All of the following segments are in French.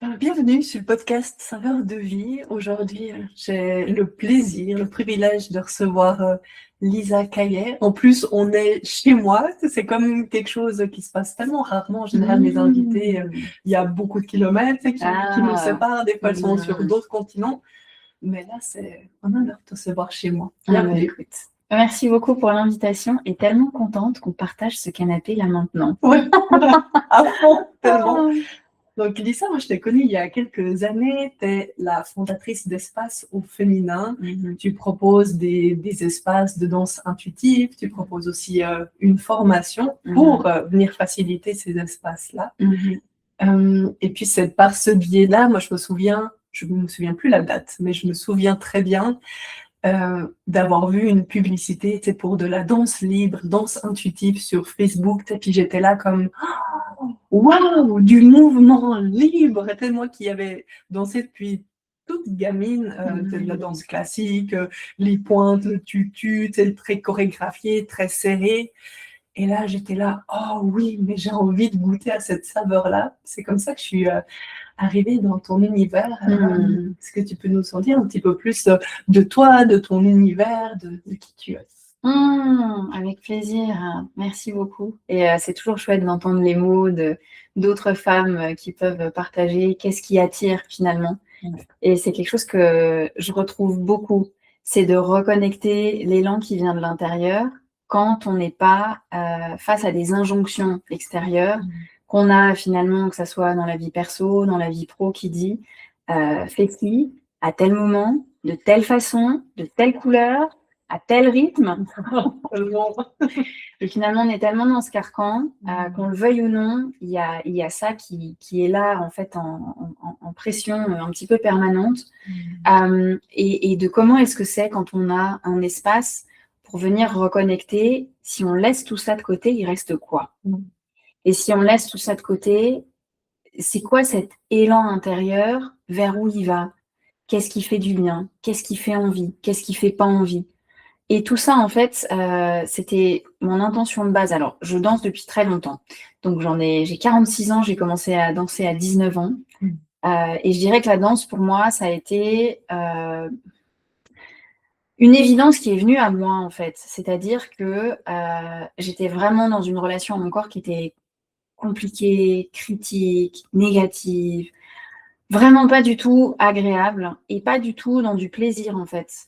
Bienvenue sur le podcast Saveurs de vie. Aujourd'hui, j'ai le plaisir, le privilège de recevoir Lisa Caillet. En plus, on est chez moi. C'est comme quelque chose qui se passe tellement rarement. En général, mes invités, il y a beaucoup de kilomètres qui nous séparent. Des fois, elles sont sur d'autres continents. Mais là, c'est un honneur de te recevoir chez moi. Bienvenue. Écoute, merci beaucoup pour l'invitation et tellement contente qu'on partage ce canapé là maintenant. Ouais, à fond, tellement. Donc, Lisa, moi, je t'ai connue il y a quelques années. Tu es la fondatrice d'Espace au féminin. Tu proposes des espaces de danse intuitive. Tu proposes aussi une formation pour venir faciliter ces espaces-là. Et puis, c'est par ce biais-là, moi, je ne me souviens plus la date, mais je me souviens très bien d'avoir vu une publicité pour de la danse libre, danse intuitive sur Facebook. Et puis, j'étais là comme... Waouh, du mouvement libre! Et moi qui avais dansé depuis toute gamine, de la danse classique, les pointes, le tutu, très chorégraphié, très serré. Et là, j'étais là, oh oui, mais j'ai envie de goûter à cette saveur-là. C'est comme ça que je suis arrivée dans ton univers. Est-ce que tu peux nous en dire un petit peu plus de toi, de ton univers, de qui tu es? Avec plaisir, merci beaucoup. Et c'est toujours chouette d'entendre les mots d'autres femmes qui peuvent partager qu'est-ce qui attire finalement. Et c'est quelque chose que je retrouve beaucoup, c'est de reconnecter l'élan qui vient de l'intérieur quand on n'est pas face à des injonctions extérieures qu'on a finalement, que ce soit dans la vie perso, dans la vie pro, qui dit fais ci à tel moment, de telle façon, de telle couleur, à tel rythme. Et finalement, on est tellement dans ce carcan, qu'on le veuille ou non, il y a ça qui est là, en fait, en pression un petit peu permanente. Et de comment est-ce que c'est quand on a un espace pour venir reconnecter, si on laisse tout ça de côté, il reste quoi? Et si on laisse tout ça de côté, c'est quoi cet élan intérieur? Vers où il va? Qu'est-ce qui fait du bien? Qu'est-ce qui fait envie? Qu'est-ce qui fait pas envie? Et tout ça, en fait, c'était mon intention de base. Alors, je danse depuis très longtemps. Donc, j'ai 46 ans, j'ai commencé à danser à 19 ans. Et je dirais que la danse, pour moi, ça a été une évidence qui est venue à moi, en fait. C'est-à-dire que j'étais vraiment dans une relation à mon corps qui était compliquée, critique, négative. Vraiment pas du tout agréable et pas du tout dans du plaisir en fait.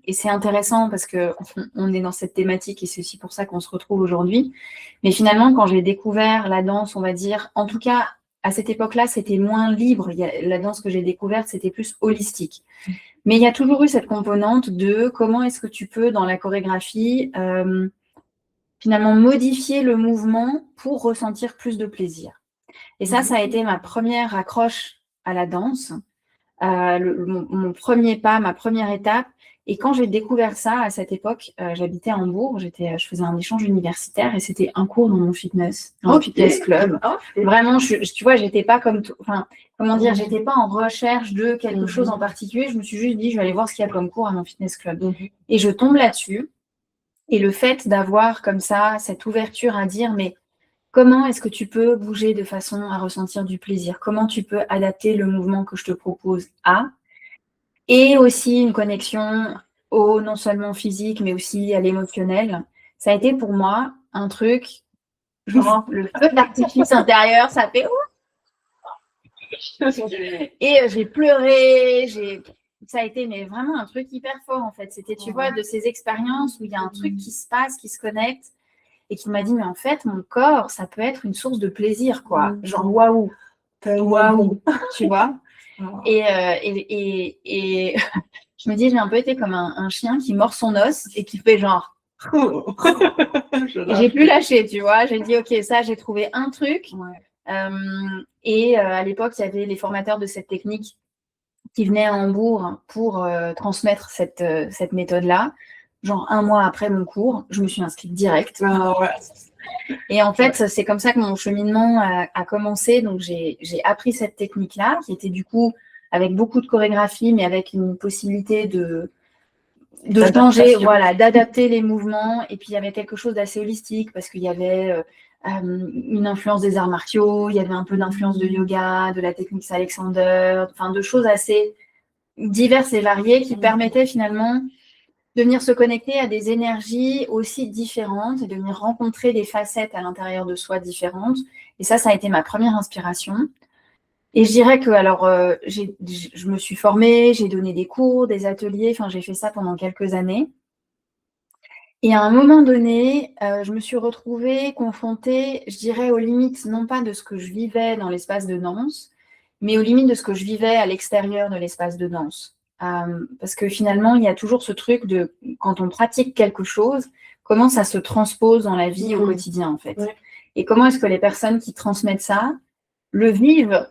Et c'est intéressant parce qu'on est dans cette thématique et c'est aussi pour ça qu'on se retrouve aujourd'hui. Mais finalement, quand j'ai découvert la danse, on va dire, en tout cas à cette époque-là, c'était moins libre. La danse que j'ai découverte, c'était plus holistique. Mais il y a toujours eu cette componente de comment est-ce que tu peux, dans la chorégraphie, finalement modifier le mouvement pour ressentir plus de plaisir. Et ça a été ma première accroche à la danse, mon premier pas, ma première étape. Et quand j'ai découvert ça, à cette époque, j'habitais à Hambourg, je faisais un échange universitaire et c'était un cours dans mon fitness, dans le fitness club. Vraiment, tu vois, j'étais pas j'étais pas en recherche de quelque chose en particulier. Je me suis juste dit, je vais aller voir ce qu'il y a comme cours à mon fitness club. Et je tombe là-dessus. Et le fait d'avoir comme ça cette ouverture à dire, mais comment est-ce que tu peux bouger de façon à ressentir du plaisir? Comment tu peux adapter le mouvement que je te propose à? Et aussi une connexion au non seulement physique, mais aussi à l'émotionnel. Ça a été pour moi un truc, genre le feu d'artifice intérieur, ça fait et j'ai pleuré, ça a été mais vraiment un truc hyper fort en fait. C'était, tu vois, de ces expériences où il y a un truc qui se passe, qui se connecte. Et qui m'a dit, mais en fait, mon corps, ça peut être une source de plaisir, quoi. Genre, waouh, tu vois. Et je me dis, j'ai un peu été comme un chien qui mord son os et qui fait genre... J'ai plus lâché, tu vois. J'ai dit, ok, ça, j'ai trouvé un truc. Et à l'époque, il y avait les formateurs de cette technique qui venaient à Hambourg pour transmettre cette méthode-là. Genre 1 mois après mon cours, je me suis inscrite direct. Et en fait, c'est comme ça que mon cheminement a commencé. Donc, j'ai appris cette technique-là, qui était du coup avec beaucoup de chorégraphie, mais avec une possibilité de changer, voilà, d'adapter les mouvements. Et puis, il y avait quelque chose d'assez holistique parce qu'il y avait une influence des arts martiaux, il y avait un peu d'influence de yoga, de la technique Alexander, enfin de choses assez diverses et variées qui permettaient finalement de venir se connecter à des énergies aussi différentes et de venir rencontrer des facettes à l'intérieur de soi différentes. Et ça a été ma première inspiration. Et je dirais que, alors, je me suis formée, j'ai donné des cours, des ateliers, enfin, j'ai fait ça pendant quelques années. Et à un moment donné, je me suis retrouvée confrontée, je dirais, aux limites, non pas de ce que je vivais dans l'espace de danse, mais aux limites de ce que je vivais à l'extérieur de l'espace de danse. Parce que finalement, il y a toujours ce truc de, quand on pratique quelque chose, comment ça se transpose dans la vie au quotidien, en fait. Ouais. Et comment est-ce que les personnes qui transmettent ça le vivent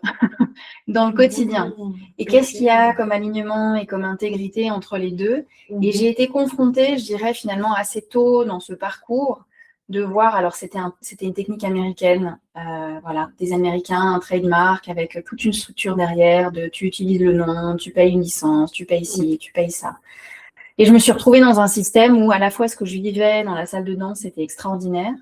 dans le quotidien. Et qu'est-ce qu'il y a comme alignement et comme intégrité entre les deux? Et j'ai été confrontée, je dirais, finalement assez tôt dans ce parcours, de voir, alors c'était une technique américaine, voilà, des Américains, un trademark avec toute une structure derrière, de tu utilises le nom, tu payes une licence, tu payes ci, tu payes ça. Et je me suis retrouvée dans un système où à la fois ce que je vivais dans la salle de danse était extraordinaire,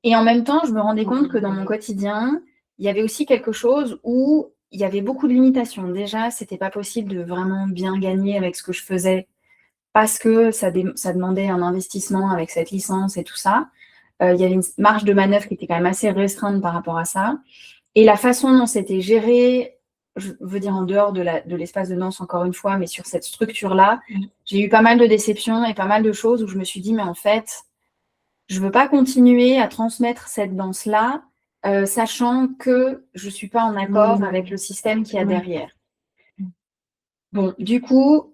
et en même temps, je me rendais compte que dans mon quotidien, il y avait aussi quelque chose où il y avait beaucoup de limitations. Déjà, c'était pas possible de vraiment bien gagner avec ce que je faisais parce que ça demandait un investissement avec cette licence et tout ça. Il y avait une marge de manœuvre qui était quand même assez restreinte par rapport à ça. Et la façon dont c'était géré, je veux dire en dehors de l'espace de danse encore une fois, mais sur cette structure-là, j'ai eu pas mal de déceptions et pas mal de choses où je me suis dit, mais en fait, je veux pas continuer à transmettre cette danse-là, sachant que je suis pas en accord avec le système qu'il y a derrière. Bon, du coup,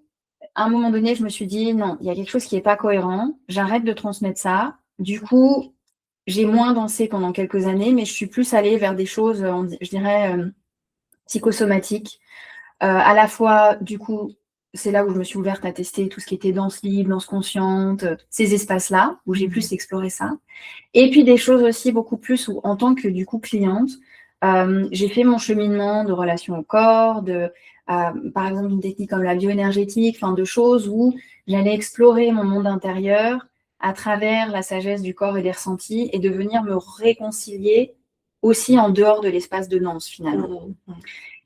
à un moment donné, je me suis dit, non, il y a quelque chose qui est pas cohérent, j'arrête de transmettre ça. Du coup, j'ai moins dansé pendant quelques années, mais je suis plus allée vers des choses, je dirais, psychosomatiques. À la fois, du coup, c'est là où je me suis ouverte à tester tout ce qui était danse libre, danse consciente, ces espaces-là, où j'ai plus exploré ça. Et puis des choses aussi beaucoup plus où, en tant que du coup cliente, j'ai fait mon cheminement de relation au corps, par exemple une technique comme la bioénergétique, enfin de choses où j'allais explorer mon monde intérieur à travers la sagesse du corps et des ressentis et de venir me réconcilier aussi en dehors de l'espace de danse finalement.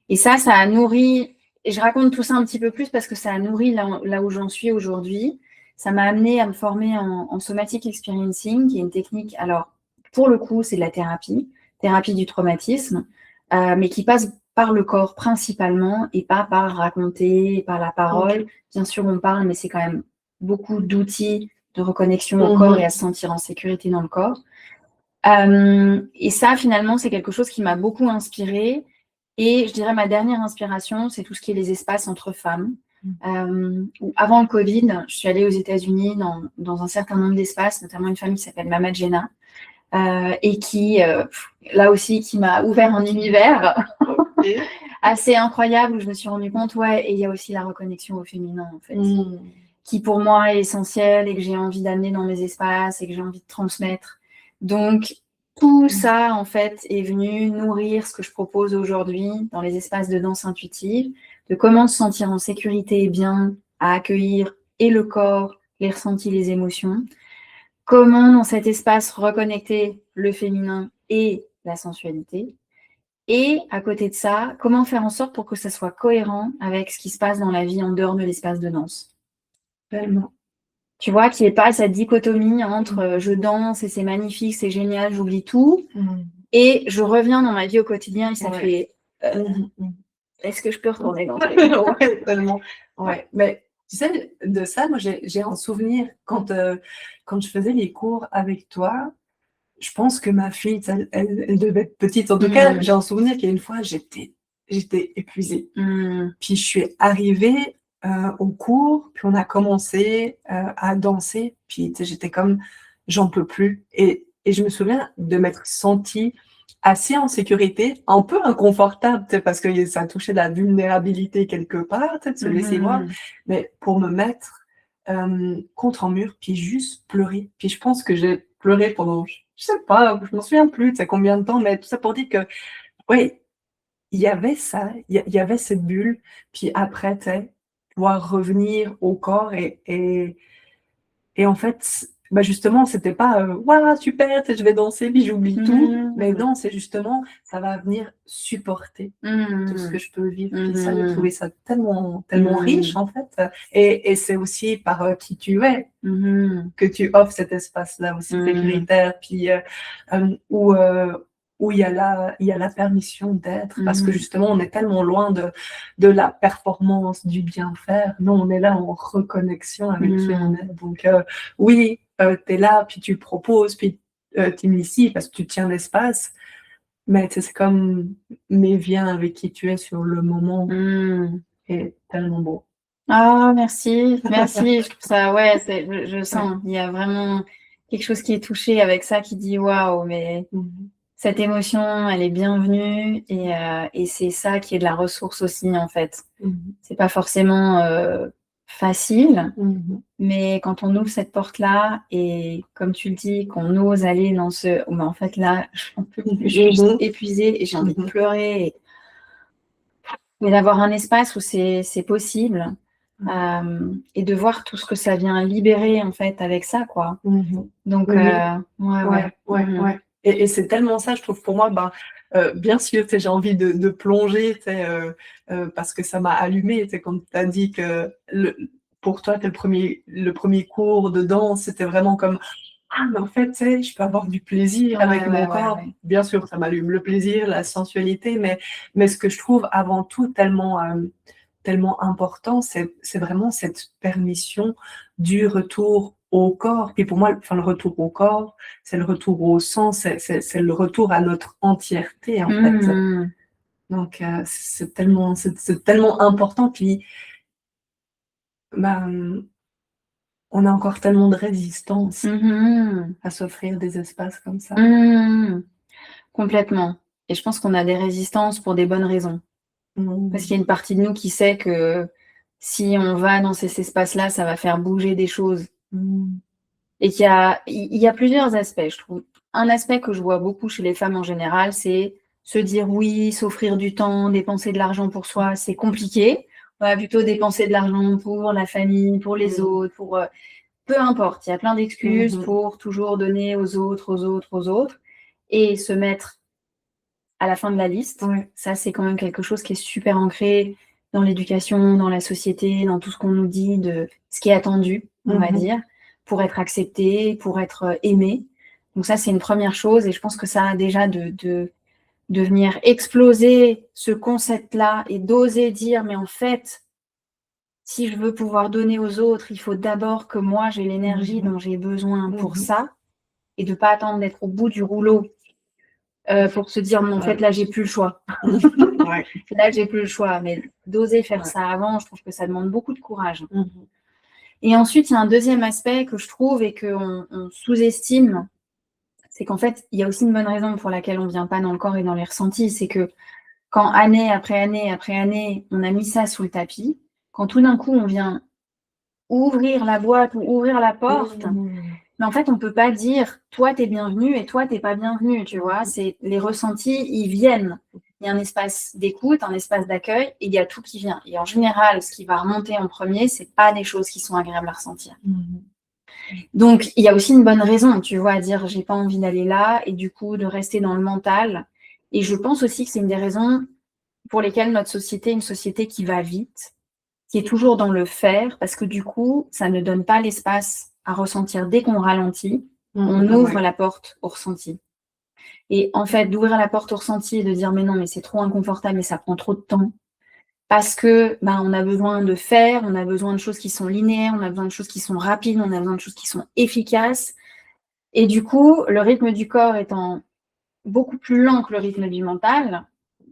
Et ça a nourri, et je raconte tout ça un petit peu plus parce que ça a nourri là où j'en suis aujourd'hui. Ça m'a amené à me former en somatic experiencing, qui est une technique, alors pour le coup, c'est de la thérapie du traumatisme, mais qui passe par le corps principalement et pas par raconter, par la parole. Bien sûr, on parle, mais c'est quand même beaucoup d'outils de reconnexion au corps et à se sentir en sécurité dans le corps. Et ça, finalement, c'est quelque chose qui m'a beaucoup inspirée. Et je dirais ma dernière inspiration, c'est tout ce qui est les espaces entre femmes. Avant le Covid, je suis allée aux États-Unis dans un certain nombre d'espaces, notamment une famille qui s'appelle Mama Jenna, et qui, là aussi, qui m'a ouvert un univers assez incroyable où je me suis rendu compte, et il y a aussi la reconnexion au féminin, en fait, qui pour moi est essentielle et que j'ai envie d'amener dans mes espaces et que j'ai envie de transmettre. Donc, tout ça, en fait, est venu nourrir ce que je propose aujourd'hui dans les espaces de danse intuitive, de comment se sentir en sécurité et bien à accueillir et le corps, les ressentis, les émotions. Comment, dans cet espace, reconnecter le féminin et la sensualité. Et à côté de ça, comment faire en sorte pour que ça soit cohérent avec ce qui se passe dans la vie en dehors de l'espace de danse. Tellement. Tu vois, qu'il n'y ait pas cette dichotomie entre je danse et c'est magnifique, c'est génial, j'oublie tout. Et je reviens dans ma vie au quotidien et ça fait est-ce que je peux retourner dans le truc? Ouais, tellement. Ouais. Mais tu sais, de ça, moi, j'ai un souvenir quand je faisais les cours avec toi. Je pense que ma fille, elle devait être petite. En tout cas, j'ai un souvenir qu'il y a une fois, j'étais épuisée. Puis je suis arrivée au cours, puis on a commencé à danser. Puis tu sais, j'étais comme, j'en peux plus. Et je me souviens de m'être sentie assez en sécurité, un peu inconfortable, tu sais, parce que ça touchait la vulnérabilité quelque part, tu sais, de se laisser voir, mais pour me mettre contre un mur, puis juste pleurer. Puis je pense que j'ai pleuré pendant, je sais pas, je m'en souviens plus, tu sais combien de temps, mais tout ça pour dire que, ouais, il y avait ça, il y avait cette bulle, puis après, tu sais, pouvoir revenir au corps et en fait, bah justement, c'était pas voilà, super, je vais danser, puis j'oublie tout. Mais non, c'est justement, ça va venir supporter tout ce que je peux vivre. Puis ça, j'ai trouvé ça tellement, tellement riche, en fait. Et c'est aussi par qui tu es que tu offres cet espace-là aussi sécuritaire, puis où il y a la permission d'être, parce que justement, on est tellement loin de la performance, du bien-faire. Non, on est là en reconnexion avec qui on est. Donc, oui, tu es là, puis tu proposes, puis tu inities parce que tu tiens l'espace. Mais c'est comme, mais viens avec qui tu es sur le moment. Et tellement beau. Ah, merci, merci. Je trouve ça, ouais, je sens, il y a vraiment quelque chose qui est touché avec ça, qui dit waouh, mais cette émotion, elle est bienvenue et c'est ça qui est de la ressource aussi, en fait. C'est pas forcément facile, mais quand on ouvre cette porte-là et comme tu le dis, qu'on ose aller dans ce... Mais en fait, là, je suis épuisée et j'ai envie de pleurer. Mais d'avoir un espace où c'est possible et de voir tout ce que ça vient libérer, en fait, avec ça, quoi. Donc, ouais. Et c'est tellement ça, je trouve, pour moi, bien sûr, j'ai envie de plonger, parce que ça m'a allumé, quand tu as dit que pour toi, le premier cours de danse, c'était vraiment comme, ah, mais en fait, je peux avoir du plaisir avec mon corps. Bien sûr, ça m'allume le plaisir, la sensualité, mais ce que je trouve avant tout tellement important, c'est vraiment cette permission du retour au corps. Puis pour moi, le retour au corps, c'est le retour au sens, c'est le retour à notre entièreté, en fait. Donc, c'est tellement important. Puis, on a encore tellement de résistance à s'offrir des espaces comme ça. Complètement. Et je pense qu'on a des résistances pour des bonnes raisons. Parce qu'il y a une partie de nous qui sait que si on va dans ces espaces-là, ça va faire bouger des choses. Et qu'il y a plusieurs aspects, je trouve. Un aspect que je vois beaucoup chez les femmes en général, c'est se dire oui, s'offrir du temps, dépenser de l'argent pour soi, c'est compliqué. On va plutôt dépenser de l'argent pour la famille, pour les autres, pour... peu importe, il y a plein d'excuses pour toujours donner aux autres, et se mettre à la fin de la liste. Ça, c'est quand même quelque chose qui est super ancré dans l'éducation, dans la société, dans tout ce qu'on nous dit de ce qui est attendu, on va dire, pour être accepté, pour être aimé. Donc ça, c'est une première chose et je pense que ça a déjà de venir exploser ce concept-là et d'oser dire, mais en fait, si je veux pouvoir donner aux autres, il faut d'abord que moi, j'ai l'énergie dont j'ai besoin pour ça et de ne pas attendre d'être au bout du rouleau pour se dire, mais en fait, là, j'ai plus le choix. Là, j'ai plus le choix. Mais d'oser faire ça avant, je trouve que ça demande beaucoup de courage. Et ensuite, il y a un deuxième aspect que je trouve et qu'on sous-estime, c'est qu'en fait, il y a aussi une bonne raison pour laquelle on ne vient pas dans le corps et dans les ressentis, c'est que quand année après année après année, on a mis ça sous le tapis, quand tout d'un coup, on vient ouvrir la boîte ou ouvrir la porte, mais en fait, on ne peut pas dire « toi, tu es bienvenu et toi, tu n'es pas bienvenu », tu vois. Les ressentis, ils viennent. Il y a un espace d'écoute, un espace d'accueil et il y a tout qui vient. Et en général, ce qui va remonter en premier, ce n'est pas des choses qui sont agréables à ressentir. Donc, il y a aussi une bonne raison, tu vois, à dire « j'ai pas envie d'aller là » et du coup, de rester dans le mental. Et je pense aussi que c'est une des raisons pour lesquelles notre société est une société qui va vite, qui est toujours dans le faire, parce que du coup, ça ne donne pas l'espace à ressentir. Dès qu'on ralentit, on ouvre la porte au ressenti. Et en fait, d'ouvrir la porte au ressenti et de dire mais non, mais c'est trop inconfortable et ça prend trop de temps, parce que on a besoin de faire, on a besoin de choses qui sont linéaires, on a besoin de choses qui sont rapides, on a besoin de choses qui sont efficaces. Et du coup, le rythme du corps étant beaucoup plus lent que le rythme du mental,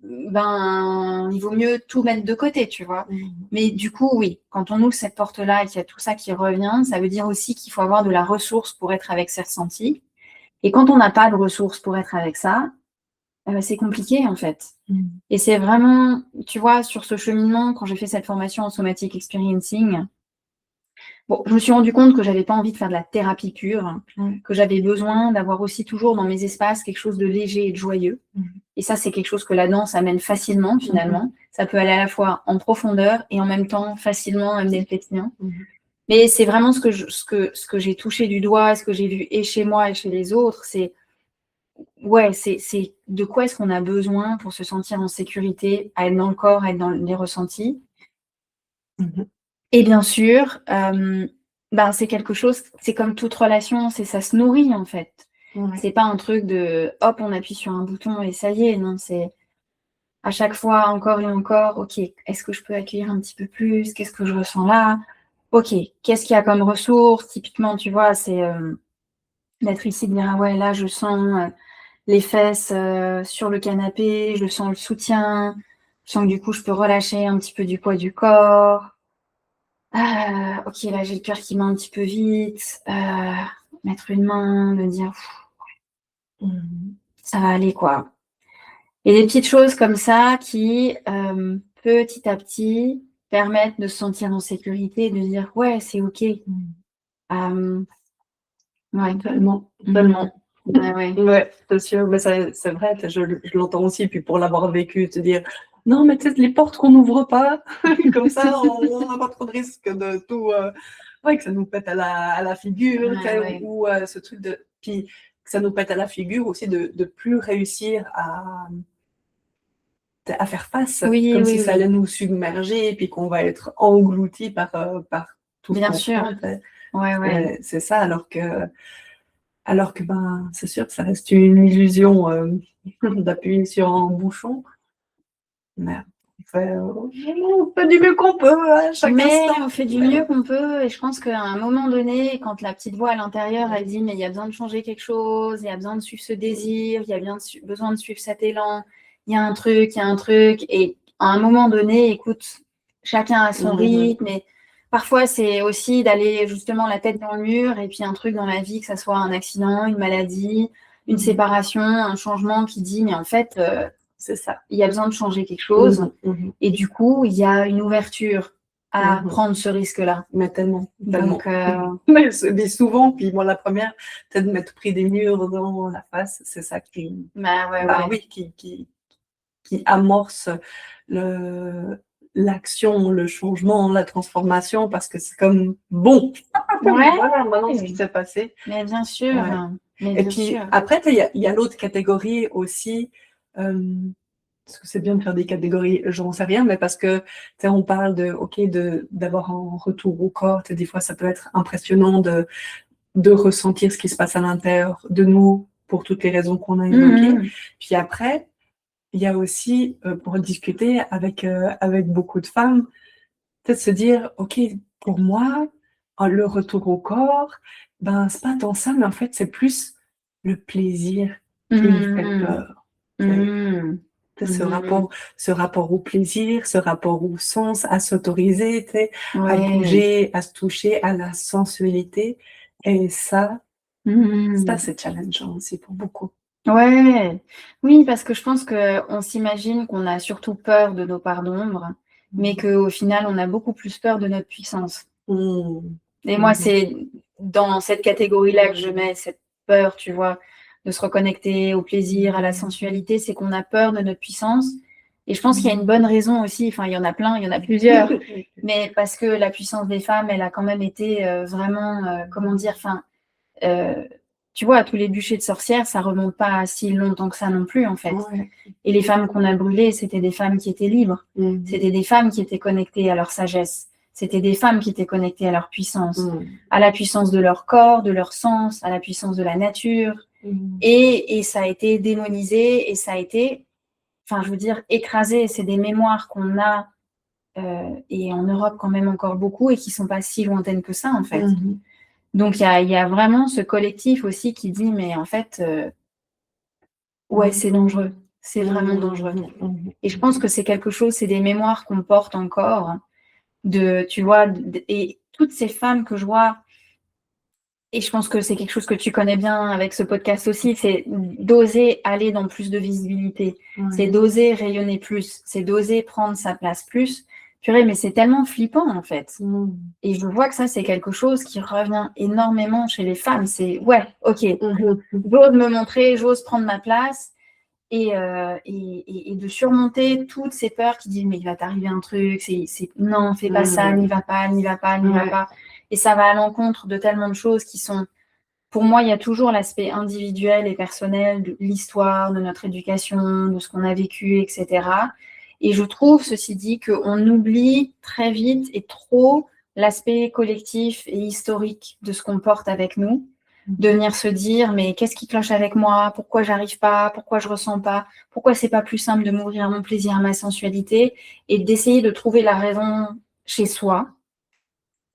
il vaut mieux tout mettre de côté, tu vois. Mais du coup, oui, quand on ouvre cette porte-là et qu'il y a tout ça qui revient, ça veut dire aussi qu'il faut avoir de la ressource pour être avec ses ressentis. Et quand on n'a pas de ressources pour être avec ça, c'est compliqué, en fait. Et c'est vraiment, tu vois, sur ce cheminement, quand j'ai fait cette formation en somatic experiencing, je me suis rendu compte que j'avais pas envie de faire de la thérapie pure, que j'avais besoin d'avoir aussi toujours dans mes espaces quelque chose de léger et de joyeux. Et ça, c'est quelque chose que la danse amène facilement, finalement. Ça peut aller à la fois en profondeur et en même temps facilement amener le pétillant. Mais c'est vraiment ce que j'ai touché du doigt, ce que j'ai vu et chez moi et chez les autres, c'est de quoi est-ce qu'on a besoin pour se sentir en sécurité, à être dans le corps, à être dans les ressentis. Mhm. Et bien sûr, c'est quelque chose, c'est comme toute relation, ça se nourrit en fait. Ouais. C'est pas un truc de hop, on appuie sur un bouton et ça y est, non, c'est à chaque fois encore et encore, ok, est-ce que je peux accueillir un petit peu plus? Qu'est-ce que je ressens là? Ok, qu'est-ce qu'il y a comme ressources? Typiquement, tu vois, c'est d'être ici, de dire ah ouais, là je sens les fesses sur le canapé, je sens le soutien, je sens que du coup je peux relâcher un petit peu du poids du corps. Ok, là j'ai le cœur qui bat un petit peu vite. Mettre une main, me dire ça va aller quoi. Et des petites choses comme ça qui petit à petit permettent de se sentir en sécurité, de dire ouais c'est ok. Ouais. Tellement. Ouais, c'est sûr, mais c'est vrai, je l'entends aussi, puis pour l'avoir vécu, te dire, non, mais peut-être les portes qu'on n'ouvre pas, comme ça, on n'a pas trop de risque de tout, que ça nous pète à la figure, ou ce truc puis que ça nous pète à la figure aussi de plus réussir à faire face, comme si ça allait nous submerger, puis qu'on va être englouti par tout ce bien qu'on sûr. sent. Ouais. C'est ça, alors que c'est sûr que ça reste une illusion d'appuyer sur un bouchon. Mais on fait du mieux qu'on peut à chaque instant. On fait du mieux qu'on peut. Et je pense qu'à un moment donné, quand la petite voix à l'intérieur, elle dit mais il y a besoin de changer quelque chose, il y a besoin de suivre ce désir, il y a bien besoin de suivre cet élan, il y a un truc. Et à un moment donné, écoute, chacun a son rythme. Et parfois, c'est aussi d'aller justement la tête dans le mur et puis un truc dans la vie, que ça soit un accident, une maladie, une séparation, un changement qui dit mais en fait, c'est ça. Il y a besoin de changer quelque chose. Et du coup, il y a une ouverture à prendre ce risque-là. Mais tellement. Donc, mais souvent, puis moi, la première, peut-être de m'être pris des murs dans la face, c'est ça qui, qui amorce l'action, le changement, la transformation, parce que c'est comme bon. Voilà, maintenant ce qui s'est passé. Mais bien sûr. Ouais. Et puis après, il y a l'autre catégorie aussi. Parce que c'est bien de faire des catégories, j'en sais rien, mais parce que on parle d'avoir un retour au corps. Des fois, ça peut être impressionnant de ressentir ce qui se passe à l'intérieur de nous pour toutes les raisons qu'on a évoquées. Puis après, il y a aussi, pour discuter avec beaucoup de femmes, peut-être se dire, ok, pour moi, le retour au corps, c'est pas tant ça, mais en fait, c'est plus le plaisir qui me fait peur. Ce rapport au plaisir, ce rapport au sens, à s'autoriser, à bouger, à se toucher, à la sensualité. Et ça c'est challengeant aussi pour beaucoup. Ouais, oui, parce que je pense qu'on s'imagine qu'on a surtout peur de nos parts d'ombre, mais qu'au final, on a beaucoup plus peur de notre puissance. Et moi, c'est dans cette catégorie-là que je mets cette peur, tu vois, de se reconnecter au plaisir, à la sensualité, c'est qu'on a peur de notre puissance. Et je pense qu'il y a une bonne raison aussi, enfin, il y en a plein, il y en a plusieurs, mais parce que la puissance des femmes, elle a quand même été vraiment, tu vois, tous les bûchers de sorcières, ça remonte pas à si longtemps que ça non plus, en fait. Et les femmes qu'on a brûlées, c'était des femmes qui étaient libres. C'était des femmes qui étaient connectées à leur sagesse. C'était des femmes qui étaient connectées à leur puissance, à la puissance de leur corps, de leur sens, à la puissance de la nature. Et ça a été démonisé et ça a été, écrasé. C'est des mémoires qu'on a, et en Europe quand même encore beaucoup, et qui sont pas si lointaines que ça, en fait. Donc, il y a vraiment ce collectif aussi qui dit, mais en fait, c'est dangereux. C'est vraiment dangereux. Et je pense que c'est quelque chose, c'est des mémoires qu'on porte encore, tu vois, et toutes ces femmes que je vois, et je pense que c'est quelque chose que tu connais bien avec ce podcast aussi, c'est d'oser aller dans plus de visibilité. C'est d'oser rayonner plus. C'est d'oser prendre sa place plus. Purée, mais c'est tellement flippant, en fait. Et je vois que ça, c'est quelque chose qui revient énormément chez les femmes. C'est, ok, j'ose me montrer, j'ose prendre ma place et de surmonter toutes ces peurs qui disent, mais il va t'arriver un truc, non, fais pas ça, n'y va pas. Et ça va à l'encontre de tellement de choses qui sont... Pour moi, il y a toujours l'aspect individuel et personnel de l'histoire, de notre éducation, de ce qu'on a vécu, etc. Et je trouve, ceci dit, qu'on oublie très vite et trop l'aspect collectif et historique de ce qu'on porte avec nous, de venir se dire, mais qu'est-ce qui cloche avec moi? Pourquoi j'arrive pas? Pourquoi je ressens pas? Pourquoi c'est pas plus simple de m'ouvrir à mon plaisir, à ma sensualité? Et d'essayer de trouver la raison chez soi.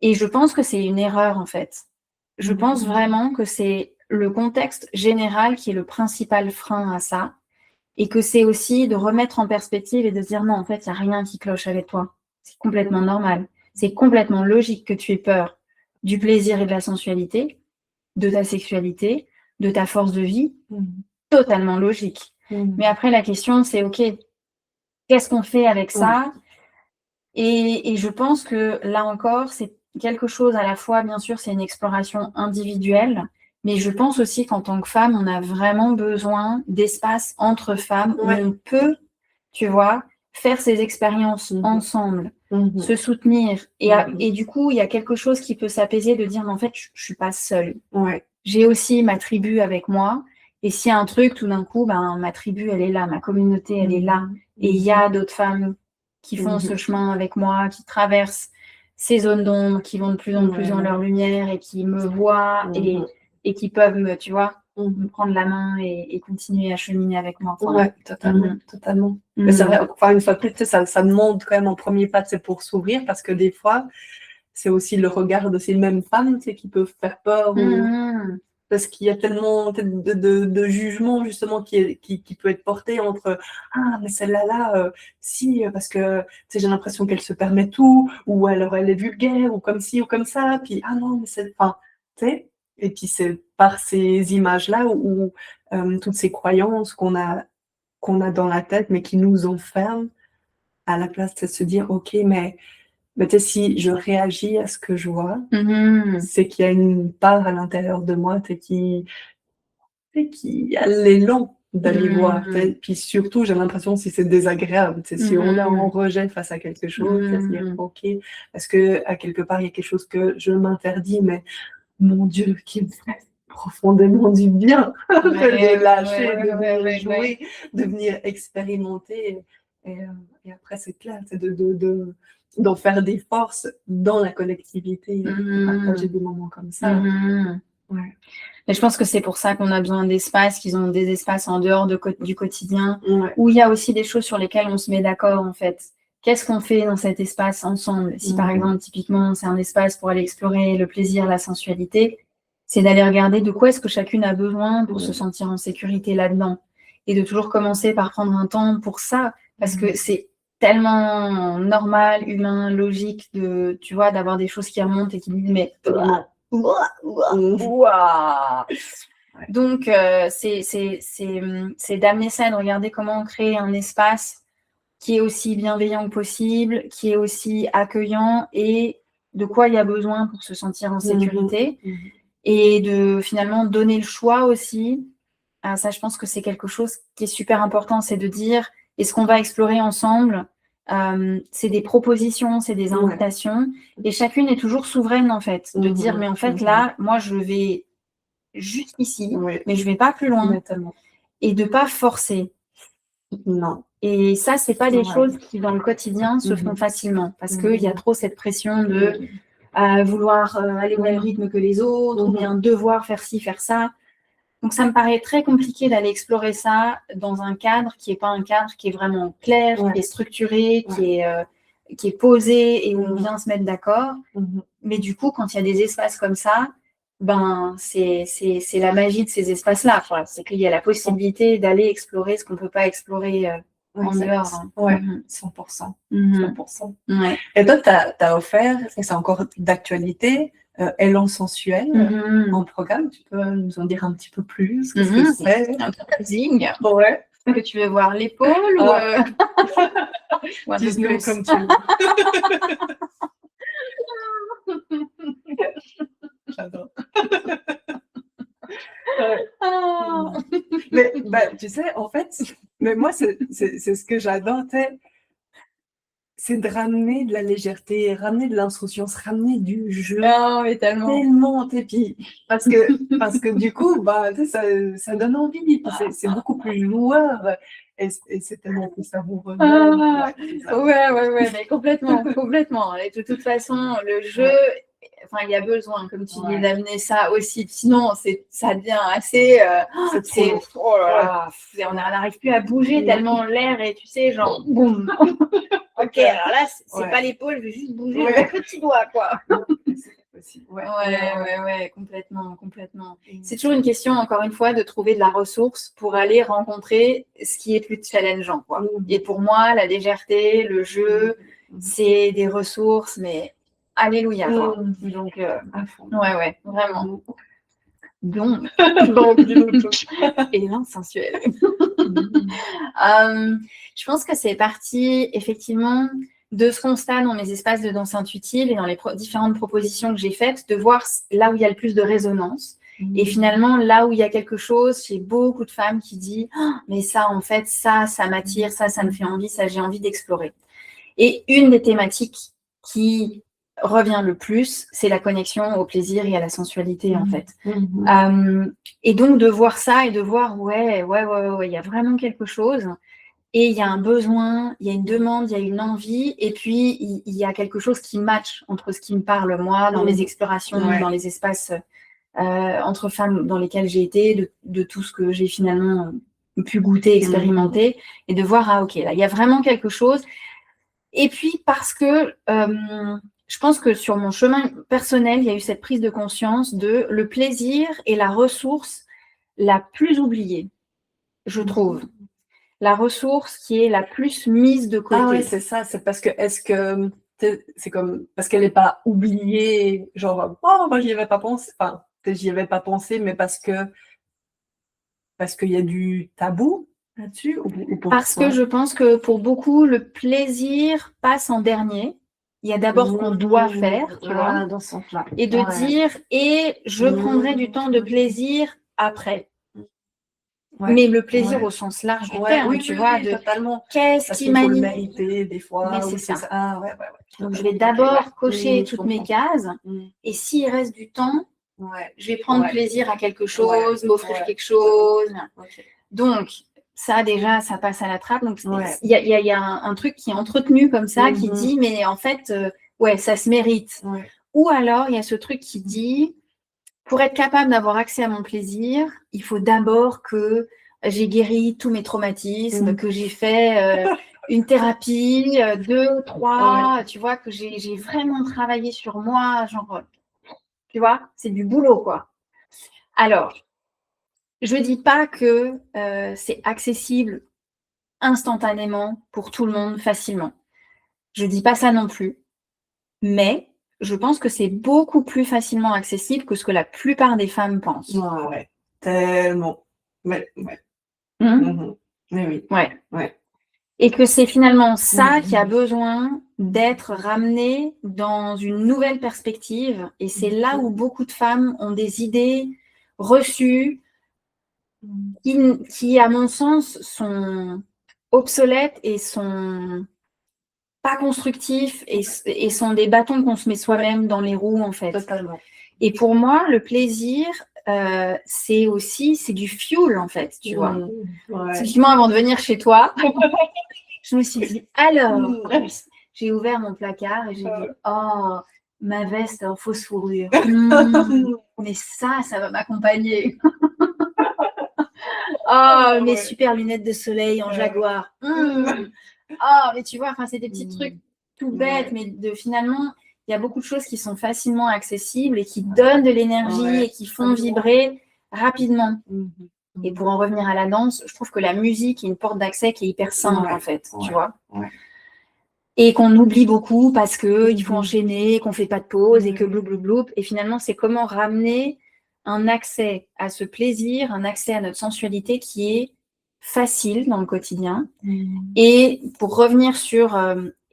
Et je pense que c'est une erreur, en fait. Je pense vraiment que c'est le contexte général qui est le principal frein à ça. Et que c'est aussi de remettre en perspective et de se dire non, en fait, il n'y a rien qui cloche avec toi. C'est complètement normal. C'est complètement logique que tu aies peur du plaisir et de la sensualité, de ta sexualité, de ta force de vie. Totalement logique. Mais après, la question, c'est OK, qu'est-ce qu'on fait avec ça? Et je pense que là encore, c'est quelque chose à la fois, bien sûr, c'est une exploration individuelle, mais je pense aussi qu'en tant que femme, on a vraiment besoin d'espace entre femmes où on peut, tu vois, faire ces expériences ensemble, se soutenir. Et du coup, il y a quelque chose qui peut s'apaiser de dire, mais en fait, je suis pas seule. J'ai aussi ma tribu avec moi. Et s'il y a un truc, tout d'un coup, ben, ma tribu, elle est là, ma communauté, elle est là. Et il y a d'autres femmes qui font ce chemin avec moi, qui traversent ces zones d'ombre, qui vont de plus en plus dans leur lumière et qui me voient et qui peuvent me, tu vois, me prendre la main et continuer à cheminer avec moi. Ouais, totalement, totalement. Mais c'est vrai, enfin, une fois de plus, tu sais, ça demande quand même en premier pas, c'est pour s'ouvrir, parce que des fois, c'est aussi le regard de ces mêmes femmes, tu sais, qui peuvent faire peur, parce qu'il y a tellement de jugements, justement, qui peut être porté entre « Ah, mais celle-là, si, parce que, tu sais, j'ai l'impression qu'elle se permet tout, ou alors elle est vulgaire, ou comme ci, ou comme ça, puis ah non, mais c'est... » Enfin, tu sais, et puis c'est par ces images-là où toutes ces croyances qu'on a dans la tête, mais qui nous enferment, à la place de se dire « Ok, mais tu sais, si je réagis à ce que je vois, c'est qu'il y a une part à l'intérieur de moi, tu sais, qui a l'élan d'aller voir. Tu sais. Puis surtout, j'ai l'impression si c'est désagréable, tu sais, si on est en rejet face à quelque chose, c'est se dire ok, est-ce que à quelque part il y a quelque chose que je m'interdis, mais mon Dieu, qui me fait profondément du bien de lâcher, de venir jouer, de venir expérimenter. Et après, c'est clair, c'est d'en faire des forces dans la collectivité, et partager des moments comme ça. Ouais. Mais je pense que c'est pour ça qu'on a besoin d'espaces, qu'ils ont des espaces en dehors du quotidien, où il y a aussi des choses sur lesquelles on se met d'accord, en fait. Qu'est-ce qu'on fait dans cet espace ensemble? Si par exemple, typiquement, c'est un espace pour aller explorer le plaisir, la sensualité, c'est d'aller regarder de quoi est-ce que chacune a besoin pour se sentir en sécurité là-dedans. Et de toujours commencer par prendre un temps pour ça, parce que c'est tellement normal, humain, logique de, tu vois, d'avoir des choses qui remontent et qui disent, mais donc, c'est d'amener ça et de regarder comment créer un espace qui est aussi bienveillant que possible, qui est aussi accueillant et de quoi il y a besoin pour se sentir en sécurité. Et de finalement donner le choix aussi. Ça, je pense que c'est quelque chose qui est super important, c'est de dire, est-ce qu'on va explorer ensemble? C'est des propositions, c'est des invitations, et chacune est toujours souveraine en fait, de dire mais en fait là, moi je vais juste ici, mais je vais pas plus loin, et de pas forcer. Non. Et ça, c'est pas des choses qui dans le quotidien se font facilement, parce qu'il y a trop cette pression de vouloir aller au même rythme que les autres, ou bien devoir faire ci, faire ça. Donc, ça me paraît très compliqué d'aller explorer ça dans un cadre qui n'est pas un cadre qui est vraiment clair, qui est structuré, qui est posé et où on vient se mettre d'accord. Mais du coup, quand il y a des espaces comme ça, ben, c'est la magie de ces espaces-là. Voilà. C'est qu'il y a la possibilité d'aller explorer ce qu'on ne peut pas explorer en dehors. Hein. Ouais, 100%. 100%. Ouais. Et toi, tu as offert, et c'est encore d'actualité, Élan sensuel en programme. Tu peux nous en dire un petit peu plus? Qu'est-ce que c'est? Un teasing. Ouais. Est-ce que tu veux voir l'épaule ou dis-nous comme tu veux. J'adore. Mais bah, tu sais, en fait, mais moi, c'est ce que j'adore. c'est de ramener de la légèreté, ramener de l'insouciance, ramener du jeu. Non, mais tellement. Tellement, et puis parce que du coup, bah, tu sais, ça donne envie, puis c'est beaucoup plus joueur, et c'est tellement plus savoureux. Ah, Ouais, ça. ouais, mais complètement, complètement. Et de toute façon, le jeu, enfin, il y a besoin, comme tu dis, d'amener ça aussi. Sinon, ça devient assez. C'est trop. Oh là là, on n'arrive plus à bouger tellement l'air et tu sais, genre, boum. Ok, alors là, c'est pas l'épaule, je vais juste bouger le petit doigt, quoi. Ouais, complètement, complètement. C'est toujours une question, encore une fois, de trouver de la ressource pour aller rencontrer ce qui est plus challengeant, quoi. Et pour moi, la légèreté, le jeu, c'est des ressources, mais alléluia, quoi. Donc, ouais, vraiment. Donc, élan sensuel. Je pense que c'est parti, effectivement, de ce constat dans mes espaces de danse intuitive et dans les différentes propositions que j'ai faites, de voir là où il y a le plus de résonance. Et finalement, là où il y a quelque chose, j'ai beaucoup de femmes qui disent oh, mais ça, en fait, ça m'attire, ça me fait envie, ça, j'ai envie d'explorer. Et une des thématiques qui revient le plus, c'est la connexion au plaisir et à la sensualité, en fait. Et donc, de voir ça et de voir, ouais, il y a vraiment quelque chose. Et il y a un besoin, il y a une demande, il y a une envie, et puis il y a quelque chose qui match entre ce qui me parle, moi, dans mes explorations, dans les espaces entre femmes dans lesquels j'ai été, de tout ce que j'ai finalement pu goûter, expérimenter, et de voir, ah ok, là, il y a vraiment quelque chose. Et puis parce que je pense que sur mon chemin personnel, il y a eu cette prise de conscience de le plaisir et la ressource la plus oubliée, je trouve. La ressource qui est la plus mise de côté. Ah oui, c'est ça, c'est parce que, c'est comme, parce qu'elle n'est pas oubliée, genre, oh, moi, j'y avais pas pensé, enfin, j'y avais pas pensé, mais parce qu'il y a du tabou là-dessus, ou parce que je pense que pour beaucoup, le plaisir passe en dernier. Il y a d'abord ce qu'on doit faire, tu vois, dans ce sens-là. et de dire, et je prendrai du temps de plaisir après. Mais le plaisir au sens large du terme, tu vois, de totalement. Qu'est-ce qui m'anime. Il faut le mériter des fois. Mais c'est ça. Ah, Donc je vais d'abord cocher toutes mes cases, et s'il reste du temps, je vais prendre plaisir à quelque chose, m'offrir quelque chose. Donc ça déjà, ça passe à la trappe. Donc il y a un truc qui est entretenu comme ça, qui dit, mais en fait, ça se mérite. Ou alors il y a ce truc qui dit, pour être capable d'avoir accès à mon plaisir, il faut d'abord que j'ai guéri tous mes traumatismes, que j'ai fait une thérapie, 2, 3, tu vois, que j'ai vraiment travaillé sur moi, genre, tu vois, c'est du boulot, quoi. Alors, je ne dis pas que c'est accessible instantanément pour tout le monde facilement. Je ne dis pas ça non plus. Mais je pense que c'est beaucoup plus facilement accessible que ce que la plupart des femmes pensent. Ouais, tellement. Oui. Et que c'est finalement ça qui a besoin d'être ramené dans une nouvelle perspective. Et c'est là où beaucoup de femmes ont des idées reçues qui, à mon sens, sont obsolètes et sont pas constructifs et sont des bâtons qu'on se met soi-même dans les roues, en fait. Totalement. Et pour moi, le plaisir, c'est du fuel, en fait, tu vois. Typiquement, avant de venir chez toi, je me suis dit, alors, j'ai ouvert mon placard et j'ai dit, oh, ma veste en fausse fourrure. Mais ça va m'accompagner. Oh, mes super lunettes de soleil en jaguar. Oh, mais tu vois, c'est des petits trucs tout bêtes, mais finalement, il y a beaucoup de choses qui sont facilement accessibles et qui donnent de l'énergie et qui font vibrer rapidement. Et pour en revenir à la danse, je trouve que la musique est une porte d'accès qui est hyper simple, en fait, tu vois. Et qu'on oublie beaucoup parce qu'il faut enchaîner, qu'on ne fait pas de pause et que bloup. Et finalement, c'est comment ramener un accès à ce plaisir, un accès à notre sensualité qui est facile dans le quotidien. Et pour revenir sur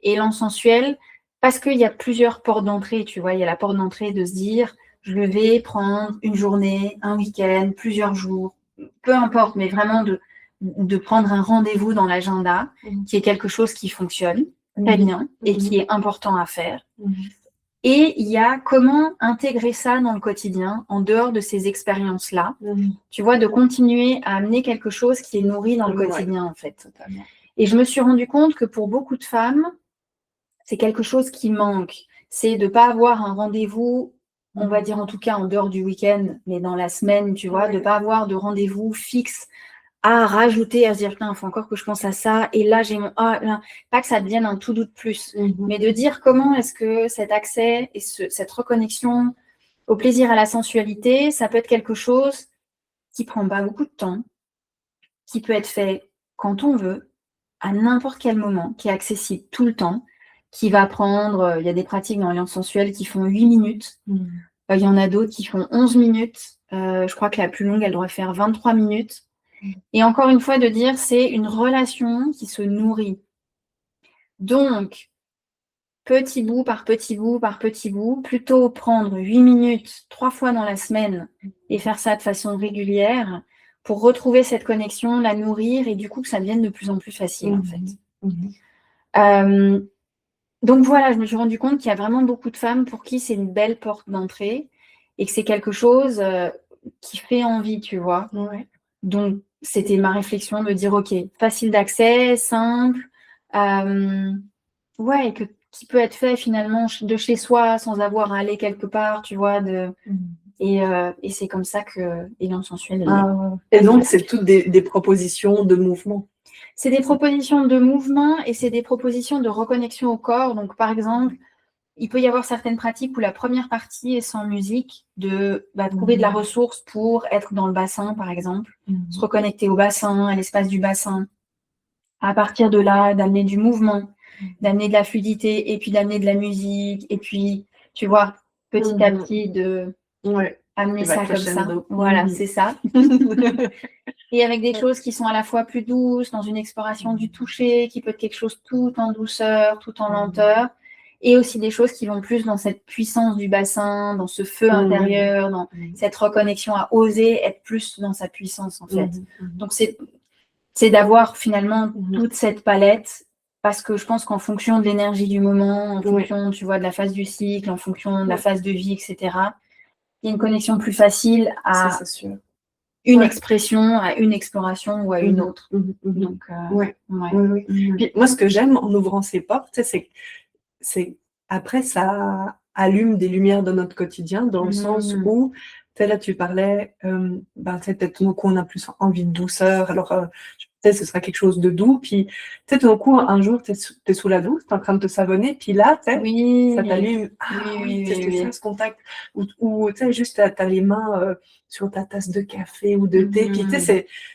élan sensuel, parce qu'il y a plusieurs portes d'entrée, tu vois, il y a la porte d'entrée de se dire, je vais prendre une journée, un week-end, plusieurs jours, peu importe, mais vraiment de prendre un rendez-vous dans l'agenda, qui est quelque chose qui fonctionne. très bien et qui est important à faire. Mhm. Et il y a comment intégrer ça dans le quotidien, en dehors de ces expériences-là. Mhm. Tu vois, de continuer à amener quelque chose qui est nourri dans le Ouais. quotidien, en fait. Totalement. Et je me suis rendu compte que pour beaucoup de femmes, c'est quelque chose qui manque. C'est de ne pas avoir un rendez-vous, on va dire en tout cas en dehors du week-end, mais dans la semaine, tu vois, de ne pas avoir de rendez-vous fixe à rajouter, à se dire, putain, il faut encore que je pense à ça, et là, j'ai mon... Ah, là. Pas que ça devienne un to-do de plus, mais de dire comment est-ce que cet accès et cette reconnexion au plaisir, à la sensualité, ça peut être quelque chose qui prend pas beaucoup de temps, qui peut être fait quand on veut, à n'importe quel moment, qui est accessible tout le temps, qui va prendre, il y a des pratiques dans l'alliance sensuelle qui font 8 minutes, il y en a d'autres qui font 11 minutes, je crois que la plus longue, elle doit faire 23 minutes. Et encore une fois, de dire, c'est une relation qui se nourrit. Donc, petit bout par petit bout par petit bout, plutôt prendre 8 minutes 3 fois dans la semaine et faire ça de façon régulière pour retrouver cette connexion, la nourrir et du coup que ça devienne de plus en plus facile en fait. Donc voilà, je me suis rendu compte qu'il y a vraiment beaucoup de femmes pour qui c'est une belle porte d'entrée et que c'est quelque chose qui fait envie, tu vois. Ouais. Donc c'était ma réflexion de dire ok, facile d'accès, simple, ouais, qui peut être fait finalement de chez soi sans avoir à aller quelque part, tu vois. Et c'est comme ça que Élan Sensuel est. Et donc, c'est toutes des propositions de mouvement. C'est des propositions de mouvement et c'est des propositions de reconnexion au corps. Donc, par exemple, il peut y avoir certaines pratiques où la première partie est sans musique, de trouver de la ressource pour être dans le bassin, par exemple, se reconnecter au bassin, à l'espace du bassin. À partir de là, d'amener du mouvement, d'amener de la fluidité et puis d'amener de la musique. Et puis, tu vois, petit à petit, amener ça comme ça. Voilà, c'est ça. Et avec des choses qui sont à la fois plus douces, dans une exploration du toucher, qui peut être quelque chose tout en douceur, tout en lenteur, et aussi des choses qui vont plus dans cette puissance du bassin, dans ce feu intérieur, dans cette reconnexion à oser être plus dans sa puissance, en fait. Donc, c'est d'avoir finalement toute cette palette, parce que je pense qu'en fonction de l'énergie du moment, en fonction, tu vois, de la phase du cycle, en fonction de la phase de vie, etc., il y a une connexion plus facile à... Ça, c'est sûr. Une expression, à une exploration ou à une autre. Donc, oui. Puis, moi, ce que j'aime en ouvrant ces portes, c'est après, ça allume des lumières dans notre quotidien, dans le sens où, là, tu parlais, peut-être tout d'un coup, on a plus envie de douceur, alors peut-être ce sera quelque chose de doux, puis tout d'un coup, un jour, tu es sous la douche, tu es en train de te savonner, puis là, ça t'allume, c'est ça, ce contact, ou juste tu as les mains sur ta tasse de café ou de thé, puis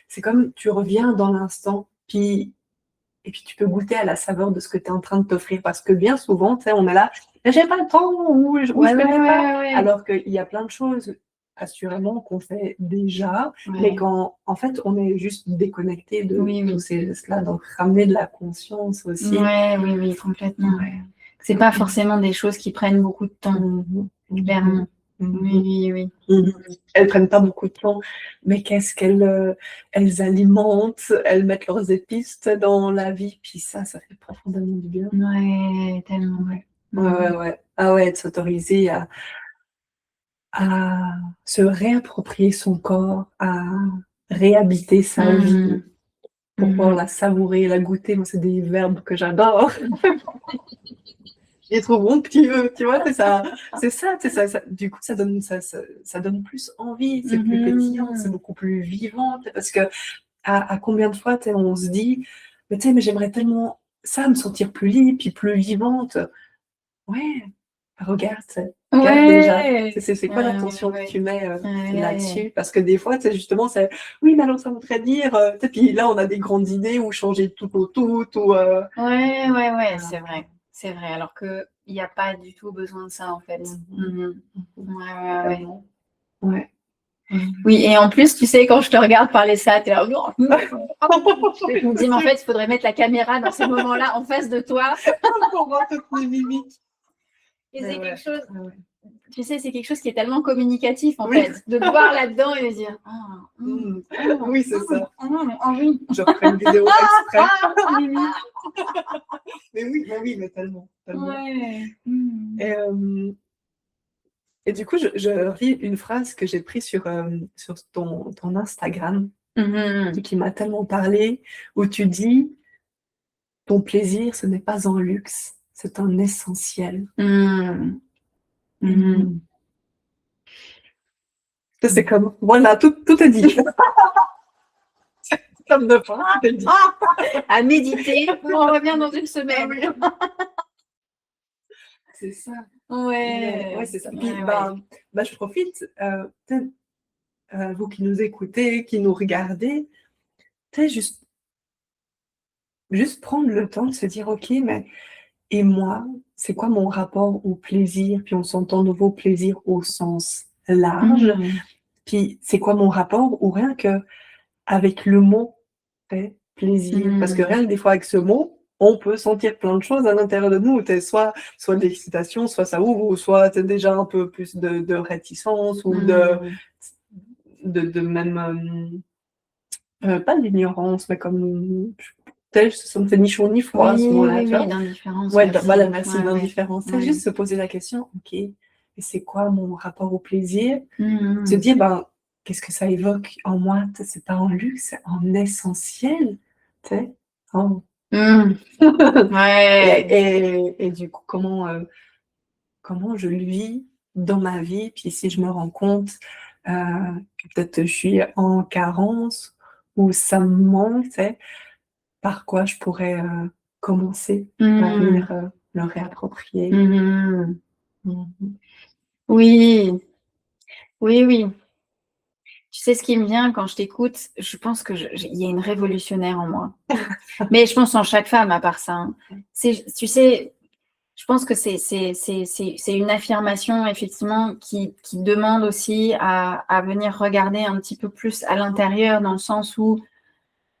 c'est comme tu reviens dans l'instant, et puis tu peux goûter à la saveur de ce que tu es en train de t'offrir, parce que bien souvent, on est là, j'ai pas le temps, ou je connais pas, alors qu'il y a plein de choses, assurément, qu'on fait déjà, mais quand, en fait, on est juste déconnecté de tous ces gestes-là, donc ramener de la conscience aussi. Oui, complètement. C'est pas forcément des choses qui prennent beaucoup de temps, clairement. Oui. Elles prennent pas beaucoup de temps, mais qu'est-ce qu'elles alimentent, elles mettent leurs épices dans la vie, puis ça fait profondément du bien. Ouais, tellement. De s'autoriser à se réapproprier son corps, à réhabiter sa vie, pour pouvoir la savourer, la goûter. Moi, c'est des verbes que j'adore. Je les trouve bons, tu vois, c'est ça. Du coup, ça donne plus envie, c'est plus pétillant, c'est beaucoup plus vivant, parce que à combien de fois on se dit, mais j'aimerais tellement ça, me sentir plus libre, puis plus vivante. Ouais, regarde déjà. C'est quoi l'attention que tu mets là-dessus? Parce que des fois, justement, oui, mais alors ça voudrait dire. Puis là, on a des grandes idées ou changer tout au tout. C'est vrai. C'est vrai, alors qu'il n'y a pas du tout besoin de ça, en fait. Oui, et en plus, tu sais, quand je te regarde parler ça, tu es là, je me dis, mais en fait, il faudrait mettre la caméra dans ces moments-là en face de toi. Pour voir toutes les mimiques. Et c'est quelque chose, tu sais, c'est quelque chose qui est tellement communicatif, en fait, de te voir là-dedans et de dire, oui, c'est ça. Oui. Je reprends une vidéo exprès. mais oui, mais tellement, tellement. Ouais. Et du coup, je relis une phrase que j'ai prise sur ton Instagram qui m'a tellement parlé, où tu dis: «Ton plaisir, ce n'est pas un luxe, c'est un essentiel». Ça, c'est comme, voilà, tout est dit. Comme de fin, tout est dit. À méditer, on revient dans une semaine. C'est ça. Ouais. Ouais, c'est ça. Ouais, Puis, ouais. je profite, peut-être, vous qui nous écoutez, qui nous regardez, peut-être juste prendre le temps de se dire: «OK, mais et moi, c'est quoi mon rapport au plaisir?» Puis on s'entend nouveau plaisir au sens large. Puis c'est quoi mon rapport ou rien qu'avec le mot fait plaisir? Parce que rien que des fois avec ce mot, on peut sentir plein de choses à l'intérieur de nous. Tu soit de l'excitation, soit ça ouvre, ou soit tu déjà un peu plus de réticence ou de même, pas de l'ignorance, mais comme peut-être ça me fait ni chaud ni froid à ce moment-là, tu vois? d'indifférence. Ouais, Merci. voilà, merci, Ouais, ouais. d'indifférence. C'est Ouais. juste se poser la question: «OK, et c'est quoi mon rapport au plaisir?» Se dire: «Qu'est-ce que ça évoque en moi?» Tu sais, c'est pas en luxe, c'est en essentiel, tu sais? En Ouais. et du coup, comment je le vis dans ma vie? Puis si je me rends compte, que peut-être je suis en carence ou ça me manque, tu sais, par quoi je pourrais, commencer à venir, le réapproprier. Mmh mh. Oui, oui, oui. Tu sais ce qui me vient quand je t'écoute? Je pense que il y a une révolutionnaire en moi. Mais je pense en chaque femme à part ça, hein. Tu sais, je pense que c'est une affirmation effectivement qui demande aussi à venir regarder un petit peu plus à l'intérieur, dans le sens où,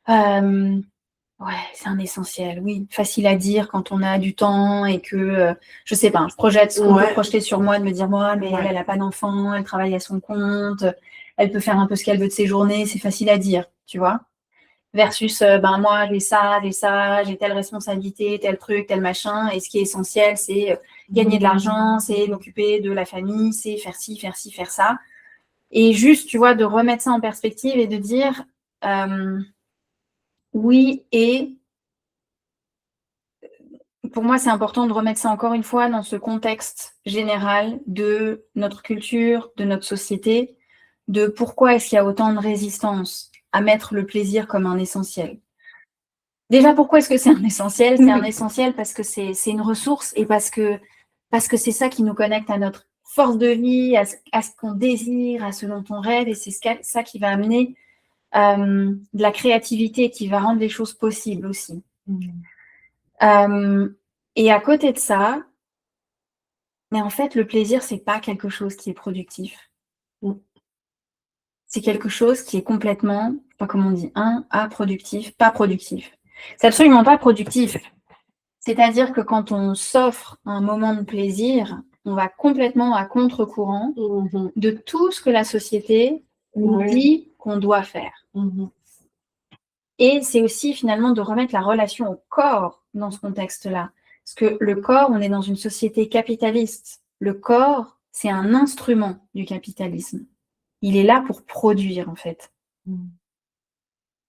ouais, c'est un essentiel, oui. Facile à dire quand on a du temps et que, je sais pas, je projette ce qu'on peut projeter sur moi, de me dire: «Moi, mais elle a pas d'enfant, elle travaille à son compte, elle peut faire un peu ce qu'elle veut de ses journées», c'est facile à dire, tu vois? Versus, moi, j'ai telle responsabilité, tel truc, tel machin, et ce qui est essentiel, c'est gagner de l'argent, c'est m'occuper de la famille, c'est faire ci, faire ci, faire ça. Et juste, tu vois, de remettre ça en perspective et de dire, oui, et pour moi, c'est important de remettre ça encore une fois dans ce contexte général de notre culture, de notre société, de pourquoi est-ce qu'il y a autant de résistance à mettre le plaisir comme un essentiel. Déjà, pourquoi est-ce que c'est un essentiel? C'est un essentiel parce que c'est une ressource et parce que c'est ça qui nous connecte à notre force de vie, à ce qu'on désire, à ce dont on rêve, et c'est ça qui va amener de la créativité, qui va rendre les choses possibles aussi. Et à côté de ça, mais en fait, le plaisir, c'est pas quelque chose qui est productif. C'est quelque chose qui est complètement, je sais pas comment on dit, aproductif, pas productif. C'est absolument pas productif. C'est-à-dire que quand on s'offre un moment de plaisir, on va complètement à contre-courant de tout ce que la société nous dit qu'on doit faire. Et c'est aussi finalement de remettre la relation au corps dans ce contexte-là. Parce que le corps, on est dans une société capitaliste. Le corps, c'est un instrument du capitalisme. Il est là pour produire, en fait.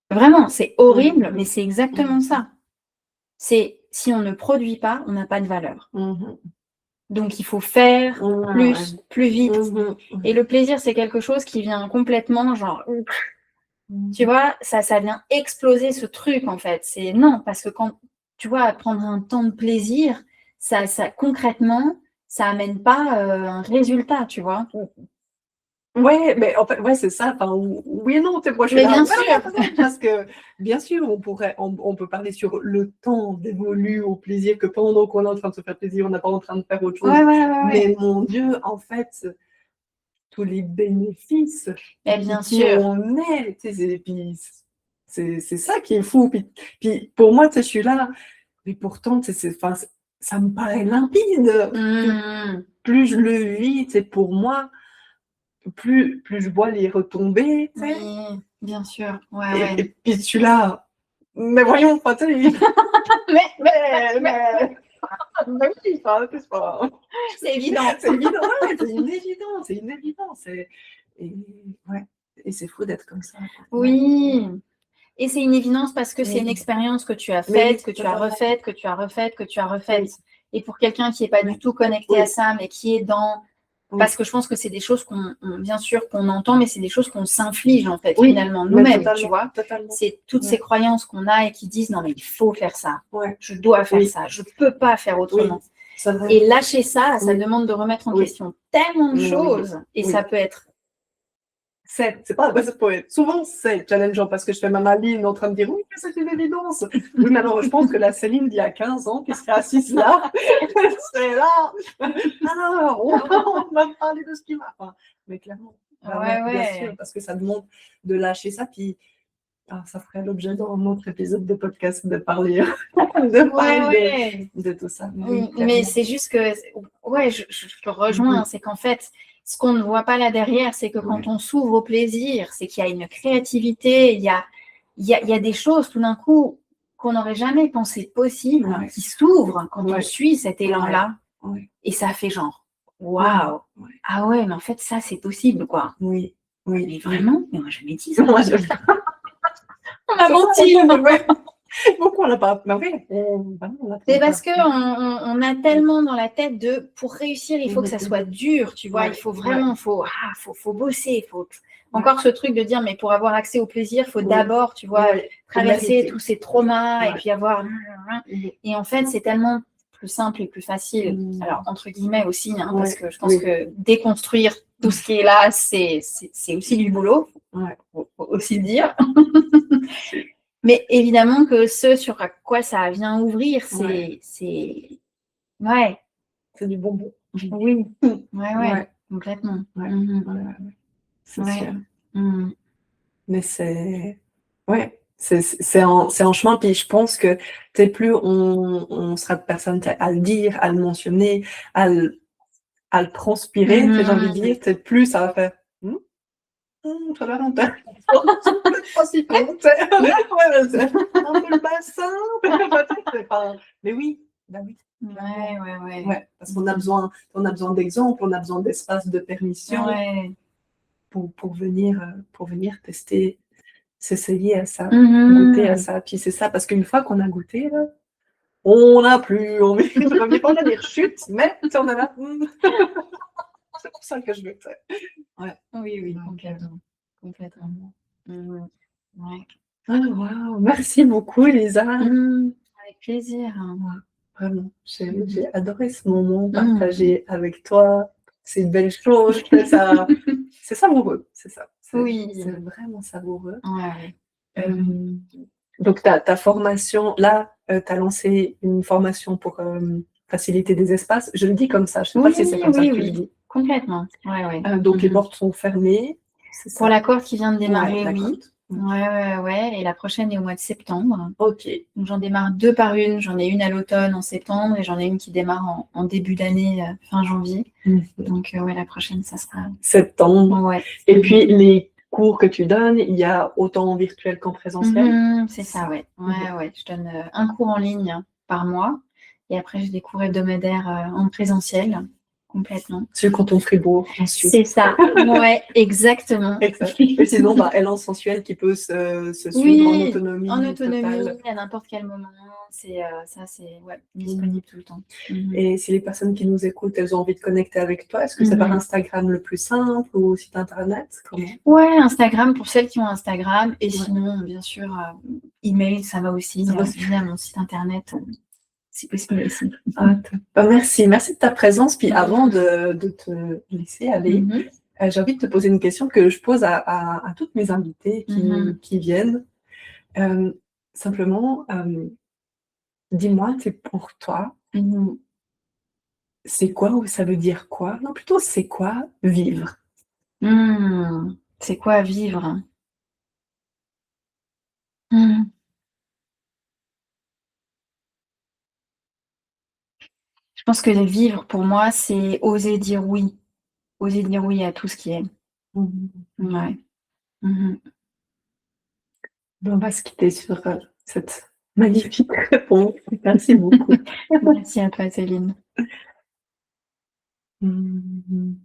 Vraiment, c'est horrible, mais c'est exactement ça. C'est, si on ne produit pas, on n'a pas de valeur. Donc, il faut faire plus vite. Et le plaisir, c'est quelque chose qui vient complètement, genre, tu vois, ça vient exploser ce truc, en fait. C'est non, parce que quand, tu vois, prendre un temps de plaisir, ça concrètement, ça amène pas un résultat, tu vois. Ouais, mais en fait, ouais, c'est ça. Enfin, oui et non, tu sais, moi je suis Mais là. bien Ouais, sûr. parce que bien sûr, on peut parler sur le temps dévolu au plaisir, que pendant qu'on est en train de se faire plaisir, on n'est pas en train de faire autre chose. Ouais. Mais mon Dieu, en fait, tous les bénéfices Mais bien qui sûr. on est, tu sais, puis c'est ça qui est fou. Puis pour moi, tu sais, je suis là, mais pourtant, tu sais, enfin, ça me paraît limpide. Plus je le vis, tu sais, pour moi, plus je vois les retombées, tu sais. Oui, bien sûr. Et puis je suis là, mais voyons, enfin, tu sais, Mais oui, enfin, c'est évident. c'est évident, ouais, c'est une évidence, c'est une évidence. Ouais, et c'est fou d'être comme ça. Oui. Et c'est une évidence parce que c'est Oui. une expérience que tu as Mais faite, oui, que tu as totalement. refaite, que tu as refaite, que tu as refaite. Oui. Et pour quelqu'un qui n'est pas du tout connecté Oui. à ça, mais qui est dans... Oui. Parce que je pense que c'est des choses bien sûr, qu'on entend, mais c'est des choses qu'on s'inflige, en fait, Oui, finalement, mais nous-mêmes, totalement, tu vois. totalement. C'est toutes Ouais. ces croyances qu'on a et qui disent, non, mais il faut faire ça. Ouais. Je dois faire Oui. ça. Je ne peux pas faire autrement. Oui, c'est vrai. Et lâcher ça, ça Oui. demande de remettre en Oui. question tellement de Oui. choses. Et Oui. ça peut être... C'est pas vrai, c'est poète. Souvent, c'est challengeant parce que je fais ma maline en train de dire oui, mais c'est une évidence. Oui, mais alors, je pense que la Céline d'il y a 15 ans qui serait assise là, elle serait là. Alors, on va parler de ce qui va. Enfin, mais clairement, bien sûr, parce que ça demande de lâcher ça. Puis, ça ferait l'objet d'un autre épisode de podcast de parler, de tout ça. Mais c'est juste que, ouais, je te rejoins, c'est qu'en fait, ce qu'on ne voit pas là derrière, c'est que quand on s'ouvre au plaisir, c'est qu'il y a une créativité, il y a des choses tout d'un coup qu'on n'aurait jamais pensé possible, qui s'ouvrent quand on suit cet élan-là. Et ça fait genre, waouh, ah ouais, mais en fait, ça, c'est possible, quoi. Oui. Mais vraiment, mais on n'a jamais dit ça. Moi, On a menti. Pourquoi on l'a pas? C'est parce qu'on a tellement dans la tête de pour réussir, il faut que ça soit dur, tu vois. Il faut vraiment, faut bosser. Encore ce truc de dire, mais pour avoir accès au plaisir, il faut d'abord, tu vois, traverser tous ces traumas et puis avoir. Et en fait, c'est tellement plus simple et plus facile. Alors, entre guillemets aussi, parce que je pense que déconstruire tout ce qui est là, c'est aussi du boulot. Faut aussi le dire. Mais évidemment que ce sur quoi ça vient ouvrir, c'est ouais. C'est du bonbon. Oui. Ouais. Complètement. C'est sûr. Mais c'est en chemin. Puis je pense que plus on sera de personnes à le dire, à le mentionner, à le transpirer, j'ai envie de dire, plus ça va faire. Ça a l'air intéressant. Pas si con, un peu le bassin. Mais oui, bah oui. Ouais, parce qu'on a besoin d'exemples, on a besoin d'espace de permission pour venir tester, s'essayer à ça, goûter à ça. Puis c'est ça, parce qu'une fois qu'on a goûté, là, on n'a plus envie de revenir. On a des rechutes, mais on est là. C'est pour ça que je veux faire. Oui, complètement. Ah, wow. Merci beaucoup, Elisa. Avec plaisir. Vraiment, j'ai adoré ce moment partagé avec toi. C'est une belle chose. C'est savoureux, c'est ça. C'est vraiment savoureux. Donc, ta formation, là, tu as lancé une formation pour faciliter des espaces. Je le dis comme ça, je ne sais pas si c'est comme ça que tu le dis. Complètement. Donc, les portes sont fermées. Pour la cohorte qui vient de démarrer, oui. Ouais. Et la prochaine est au mois de septembre. Ok. Donc j'en démarre 2 par une. J'en ai une à l'automne en septembre et j'en ai une qui démarre en début d'année, fin janvier. Donc la prochaine, ça sera septembre. Et puis les cours que tu donnes, il y a autant en virtuel qu'en présentiel. C'est ça, Je donne un cours en ligne par mois et après j'ai des cours hebdomadaires en présentiel. Complètement. C'est le canton Fribourg, ensuite. C'est ça, exactement. Et sinon, elle en sensuel qui peut se suivre en autonomie. En autonomie, à n'importe quel moment. C'est disponible tout le temps. Et si les personnes qui nous écoutent, elles ont envie de connecter avec toi, est-ce que c'est par Instagram le plus simple ou site internet? Ouais, Instagram pour celles qui ont Instagram. Et sinon, bien sûr, email, ça va aussi. Via mon site internet. C'est possible aussi. Merci de ta présence. Puis avant de te laisser aller, j'ai envie de te poser une question que je pose à toutes mes invitées qui viennent. Simplement, dis-moi, pour toi, c'est quoi ou ça veut dire quoi? Non, plutôt, c'est quoi vivre? C'est quoi vivre? Je pense que vivre, pour moi, c'est oser dire oui. Oser dire oui à tout ce qui est. On va se quitter sur cette Magnifique réponse. Merci beaucoup. Merci à toi, Céline. Mhm.